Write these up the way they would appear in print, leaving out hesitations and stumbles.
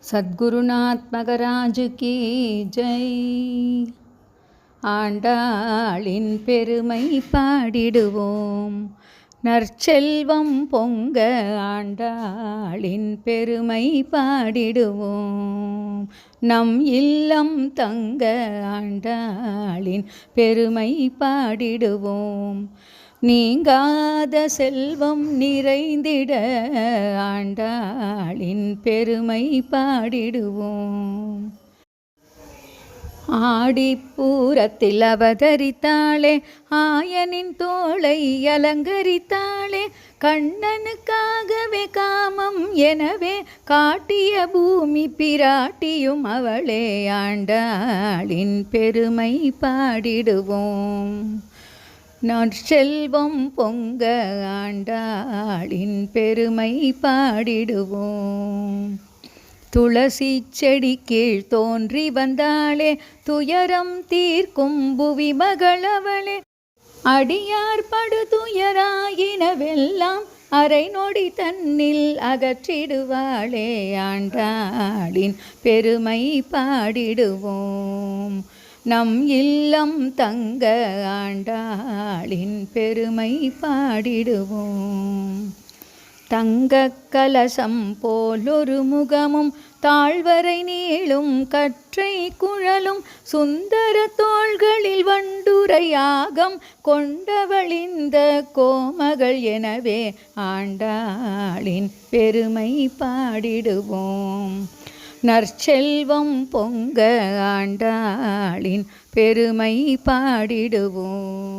சத்குருநாத் மகராஜ் கி ஜெய். ஆண்டாளின் பெருமை பாடிடுவோம், நற்செல்வம் பொங்க ஆண்டாளின் பெருமை பாடிடுவோம். நம் இல்லம் தங்க ஆண்டாளின் பெருமை பாடிடுவோம். நீங்காத செல்வம் நிறைந்திட ஆண்டாளின் பெருமை பாடிடுவோம். ஆடிப்பூரத்தில் அவதரித்தாளே, ஆயனின் தோளை அலங்கரித்தாளே, கண்ணனுக்காகவே காமம் எனவே காட்டிய பூமி பிராட்டியும் அவளே. ஆண்டாளின் பெருமை பாடிடுவோம், நற்செல்வம் பொங்க ஆண்டாளின் பெருமை பாடிடுவோம். துளசி செடி கீழ் தோன்றி வந்தாளே, துயரம் தீர்க்கும் புவி மகளவளே, அடியார் படு துயராயினவெல்லாம் அரை நொடி தன்னில் அகற்றிடுவாளே. ஆண்டாளின் பெருமை பாடிடுவோம், நம் இல்லம் தங்க ஆண்டாளின் பெருமை பாடிடுவோம். தங்கக் கலசம் போலொரு முகமும் தாழ்வரை நீளும் கற்றை குழலும் சுந்தர தோள்களில் வண்டுரையாகம் கொண்டவளிந்த கோமகள் எனவே ஆண்டாளின் பெருமை பாடிடுவோம். நற்செல்வம் பொங்க ஆண்டாளின் பெருமை பாடிடுவோம்.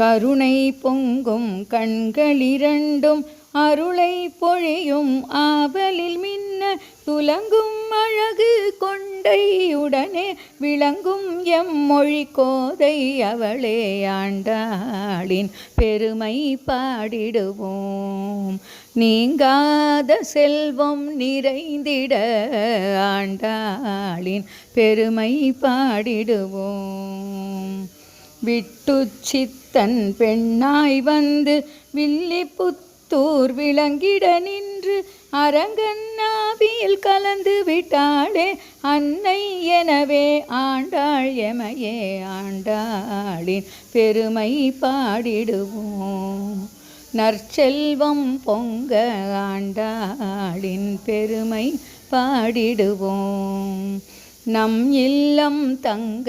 கருணை பொங்கும் கண்களிரண்டும் அருளை பொழியும் ஆவலில் மின்ன துலங்கும் அழகு கொண்டையுடனே விளங்கும் எம்மொழி கோதை அவளே. ஆண்டாளின் பெருமை பாடிடுவோம், நீங்காத செல்வம் நிறைந்திட ஆண்டாளின் பெருமை பாடிடுவோம். விட்டுச்சித்தன் பெண்ணாய் வந்து வில்லிபுத்தூர் விளங்கிட நின்று அரங்கன்னாவியில் கலந்து விட்டாளே அன்னை எனவே ஆண்டாள் எமையே. ஆண்டாளின் பெருமை பாடிடுவோம், நற்செல்வம் பொங்க ஆண்டாளின் பெருமை பாடிடுவோம். நம் இல்லம் தங்க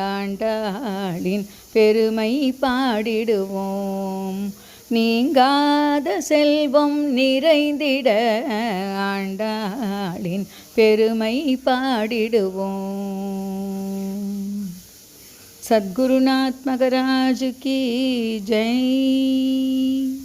ஆண்டாளின் பெருமை பாடிடுவோம். நீங்காத செல்வம் நிறைந்திட ஆண்டாளின் பெருமை பாடிடுவோம். சத்குருநாத் மகராஜ் கி ஜெய்.